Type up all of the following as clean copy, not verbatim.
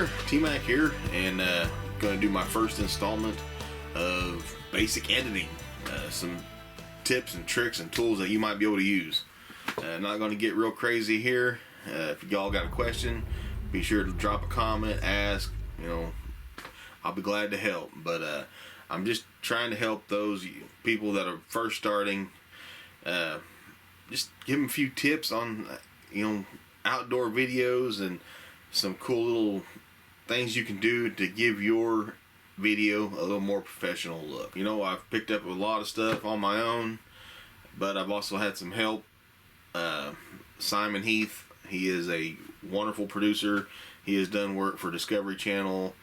there, T-Mac here, and going to do my first installment of basic editing. Some tips and tricks and tools that you might be able to use. Not going to get real crazy here. If y'all got a question, be sure to drop a comment, ask, I'll be glad to help. But I'm just trying to help those people that are first starting. Just give them a few tips on, outdoor videos and some cool little things you can do to give your video a little more professional look. I've picked up a lot of stuff on my own, but I've also had some help. Simon Heath, he is a wonderful producer. He has done work for Discovery Channel,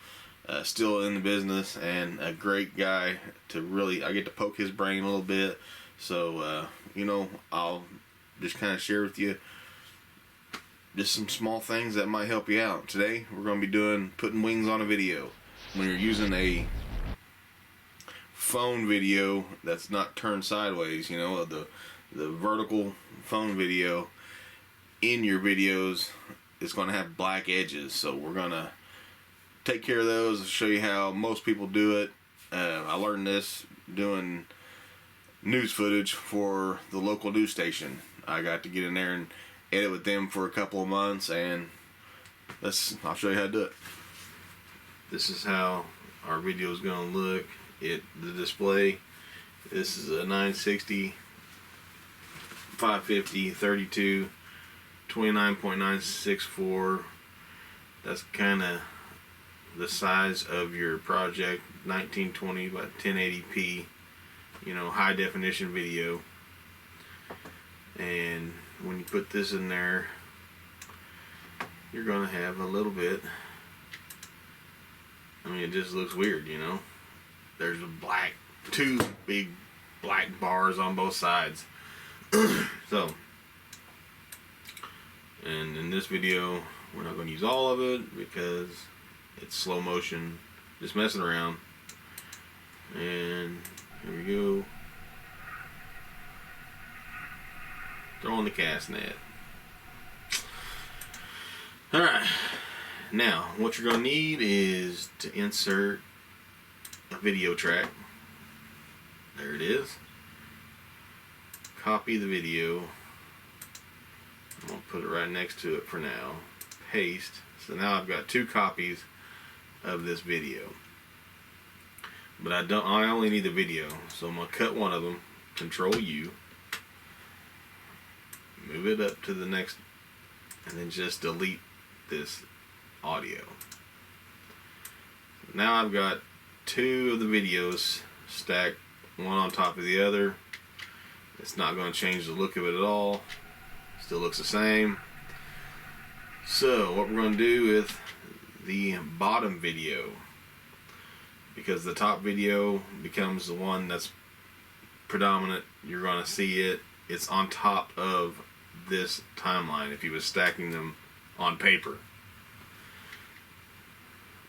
still in the business, and a great guy I get to poke his brain a little bit. So, I'll just kind of share with you just some small things that might help you out. Today, we're going to be putting wings on a video. When you're using a phone video that's not turned sideways, the vertical phone video in your videos is going to have black edges. So we're going to take care of those and show you how most people do it. I learned this doing news footage for the local news station. I got to get in there and edit with them for a couple of months, and I'll show you how to do it. This is how our video is going to look. The display. This is a 960, 550, 32, 29.964. That's kind of the size of your project. 1920 by 1080p. High definition video. And when you put this in there, you're going to have a little bit. It just looks weird, There's two big black bars on both sides. So, and in this video, we're not going to use all of it because it's slow motion, just messing around. And here we go. Throwing the cast net. Alright. Now, what you're going to need is to insert a video track. There it is. Copy the video. I'm going to put it right next to it for now. Paste. So now I've got two copies of this video. But I only need the video. So I'm going to cut one of them. Control U. Move it up to the next, and then just delete this audio. Now I've got two of the videos stacked one on top of the other. It's not going to change the look of it at all. Still looks the same. So what we're going to do with the bottom video, because the top video becomes the one that's predominant, you're going to see it's on top of this timeline if you was stacking them on paper.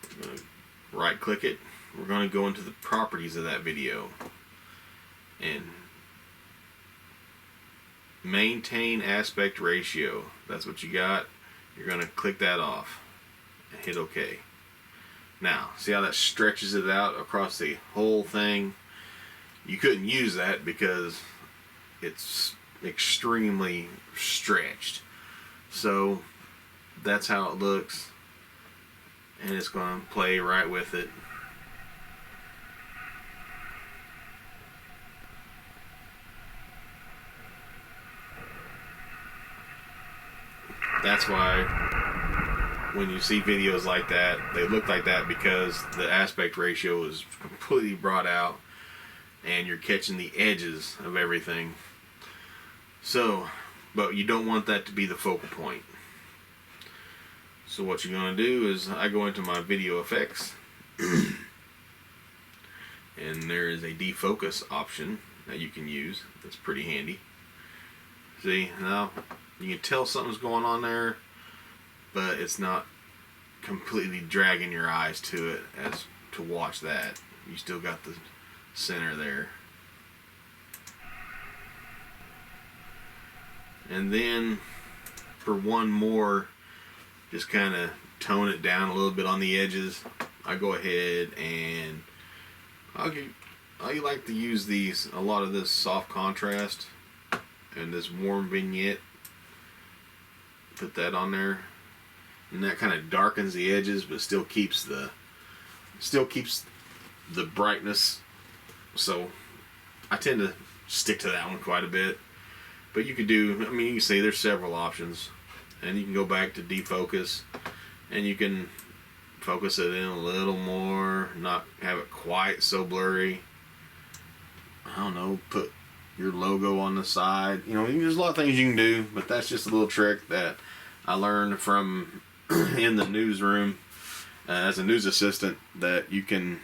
I'm going to right click it. We're going to go into the properties of that video and maintain aspect ratio. That's what you got. You're going to click that off and hit OK. Now, see how that stretches it out across the whole thing? You couldn't use that because it's extremely stretched. So that's how it looks, and it's going to play right with it. That's why when you see videos like that, they look like that, because the aspect ratio is completely brought out and you're catching the edges of everything. So, but you don't want that to be the focal point. So what you're going to do is, I go into my video effects and there is a defocus option that you can use. That's pretty handy. See, now you can tell something's going on there, but it's not completely dragging your eyes to it as to watch that. You still got the center there. And then for one more, just kind of tone it down a little bit on the edges, I go ahead and I like to use a lot of this soft contrast and this warm vignette. Put that on there, and that kind of darkens the edges, but still keeps the brightness. So I tend to stick to that one quite a bit. But you could do, I mean, you can see there's several options, and you can go back to defocus, and you can focus it in a little more, not have it quite so blurry. I don't know, put your logo on the side. You know, there's a lot of things you can do, but that's just a little trick that I learned from in the newsroom as a news assistant, that you can,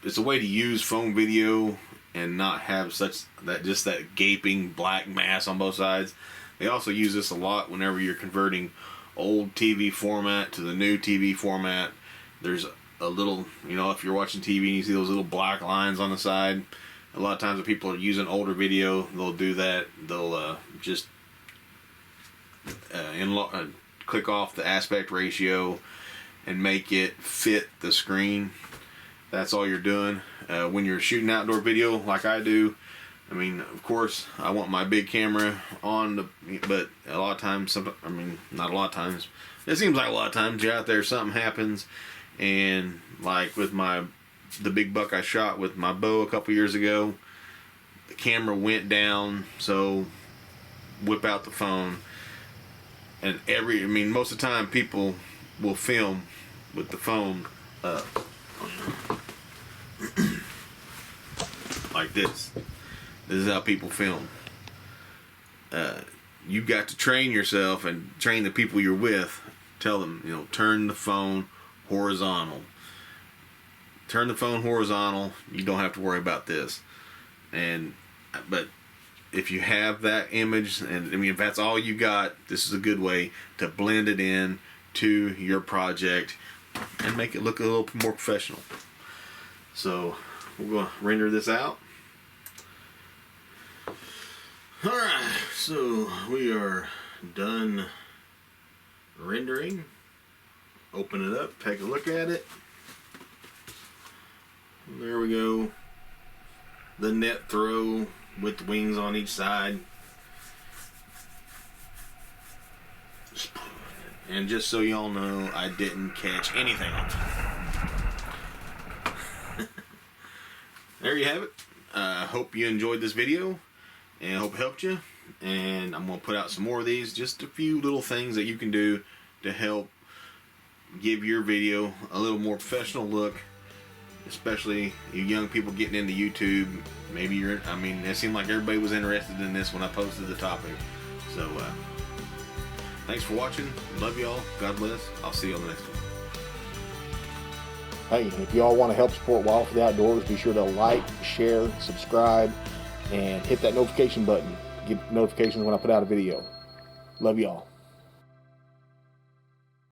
it's a way to use phone video and not have just that gaping black mass on both sides. They also use this a lot whenever you're converting old TV format to the new TV format. There's a little, you know, if you're watching TV and you see those little black lines on the side, a lot of times when people are using older video, they'll do that. They'll just click off the aspect ratio and make it fit the screen. That's all you're doing. When you're shooting outdoor video like I do, I mean, of course, I want my big camera on, but a lot of times, I mean, not a lot of times, it seems like a lot of times you're out there, something happens, and like with the big buck I shot with my bow a couple years ago, the camera went down, so whip out the phone, and I mean, most of the time people will film with the phone up. Like this. This is how people film. You've got to train yourself and train the people you're with. Tell them, you know, turn the phone horizontal. Turn the phone horizontal. You don't have to worry about this. But if you have that image, and I mean, if that's all you got, this is a good way to blend it in to your project and make it look a little more professional. So we're going to render this out. Alright, so we are done rendering. Open it up, take a look at it. There we go. The net throw with the wings on each side. And just so y'all know, I didn't catch anything on it. There you have it. I hope you enjoyed this video, and I hope it helped you. And I'm going to put out some more of these, just a few little things that you can do to help give your video a little more professional look, especially you young people getting into YouTube. Maybe I mean, it seemed like everybody was interested in this when I posted the topic. So, thanks for watching. Love y'all. God bless. I'll see you on the next one. Hey, if y'all want to help support Wild for the Outdoors, be sure to like, share, subscribe, and hit that notification button. Get notifications when I put out a video. Love y'all.